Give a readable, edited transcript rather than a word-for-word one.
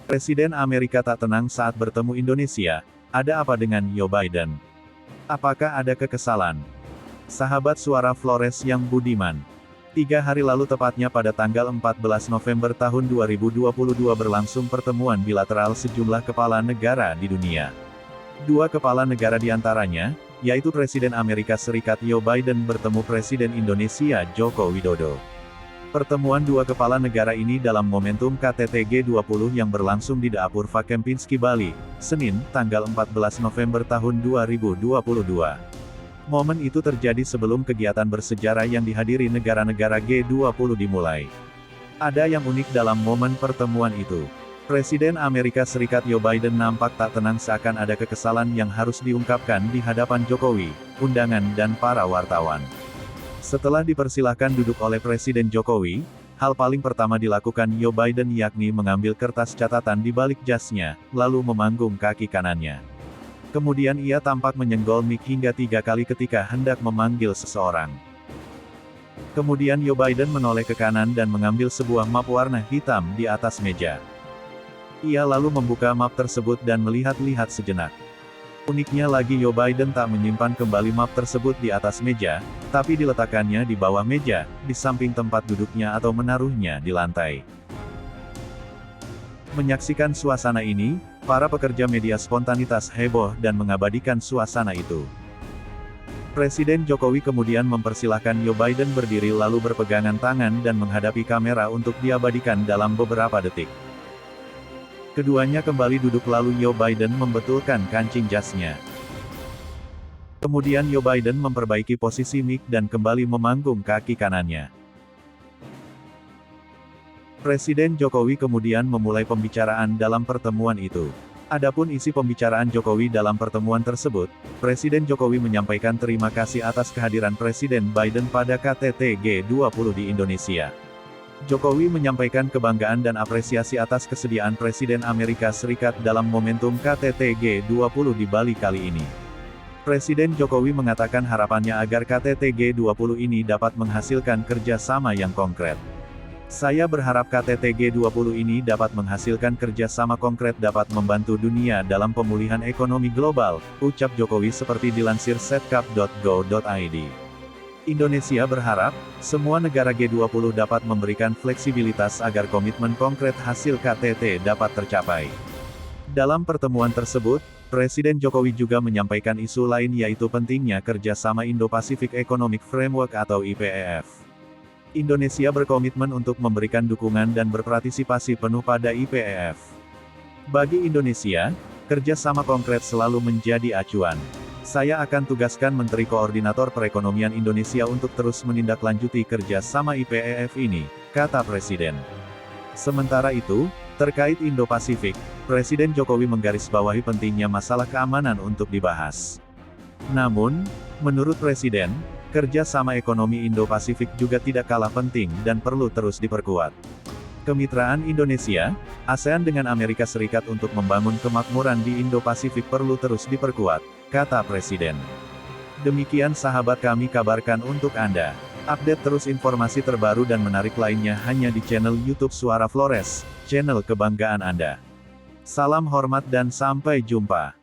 Presiden Amerika tak tenang saat bertemu Indonesia. Ada apa dengan Joe Biden? Apakah ada kekesalan? Sahabat suara Flores yang budiman. 3 hari lalu tepatnya pada tanggal 14 November tahun 2022 berlangsung pertemuan bilateral sejumlah kepala negara di dunia. 2 kepala negara diantaranya, yaitu Presiden Amerika Serikat Joe Biden bertemu Presiden Indonesia Joko Widodo. Pertemuan 2 kepala negara ini dalam momentum KTT G20 yang berlangsung di The Apurva Kempinski, Bali, Senin, tanggal 14 November tahun 2022. Momen itu terjadi sebelum kegiatan bersejarah yang dihadiri negara-negara G20 dimulai. Ada yang unik dalam momen pertemuan itu. Presiden Amerika Serikat Joe Biden nampak tak tenang seakan ada kekesalan yang harus diungkapkan di hadapan Jokowi, undangan dan para wartawan. Setelah dipersilahkan duduk oleh Presiden Jokowi, hal paling pertama dilakukan Joe Biden yakni mengambil kertas catatan di balik jasnya, lalu memanggung kaki kanannya. Kemudian ia tampak menyenggol mic hingga 3 kali ketika hendak memanggil seseorang. Kemudian Joe Biden menoleh ke kanan dan mengambil sebuah map warna hitam di atas meja. Ia lalu membuka map tersebut dan melihat-lihat sejenak. Uniknya lagi Joe Biden tak menyimpan kembali map tersebut di atas meja, tapi diletakkannya di bawah meja, di samping tempat duduknya atau menaruhnya di lantai. Menyaksikan suasana ini, para pekerja media spontanitas heboh dan mengabadikan suasana itu. Presiden Jokowi kemudian mempersilahkan Joe Biden berdiri lalu berpegangan tangan dan menghadapi kamera untuk diabadikan dalam beberapa detik. Keduanya kembali duduk lalu Joe Biden membetulkan kancing jasnya. Kemudian Joe Biden memperbaiki posisi mic dan kembali memanggung kaki kanannya. Presiden Jokowi kemudian memulai pembicaraan dalam pertemuan itu. Adapun isi pembicaraan Jokowi dalam pertemuan tersebut, Presiden Jokowi menyampaikan terima kasih atas kehadiran Presiden Biden pada KTT G20 di Indonesia. Jokowi menyampaikan kebanggaan dan apresiasi atas kesediaan Presiden Amerika Serikat dalam momentum KTT G20 di Bali kali ini. Presiden Jokowi mengatakan harapannya agar KTT G20 ini dapat menghasilkan kerjasama yang konkret. Saya berharap KTT G20 ini dapat menghasilkan kerjasama konkret dapat membantu dunia dalam pemulihan ekonomi global, ucap Jokowi seperti dilansir setcap.go.id. Indonesia berharap, semua negara G20 dapat memberikan fleksibilitas agar komitmen konkret hasil KTT dapat tercapai. Dalam pertemuan tersebut, Presiden Jokowi juga menyampaikan isu lain yaitu pentingnya kerjasama Indo-Pacific Economic Framework atau IPEF. Indonesia berkomitmen untuk memberikan dukungan dan berpartisipasi penuh pada IPEF. Bagi Indonesia, kerjasama konkret selalu menjadi acuan. Saya akan tugaskan Menteri Koordinator Perekonomian Indonesia untuk terus menindaklanjuti kerjasama IPEF ini, kata Presiden. Sementara itu, terkait Indo-Pasifik, Presiden Jokowi menggarisbawahi pentingnya masalah keamanan untuk dibahas. Namun, menurut Presiden, kerjasama ekonomi Indo-Pasifik juga tidak kalah penting dan perlu terus diperkuat. Kemitraan Indonesia, ASEAN dengan Amerika Serikat untuk membangun kemakmuran di Indo-Pasifik perlu terus diperkuat, kata Presiden. Demikian sahabat kami kabarkan untuk Anda. Update terus informasi terbaru dan menarik lainnya hanya di channel YouTube Suara Flores, channel kebanggaan Anda. Salam hormat dan sampai jumpa.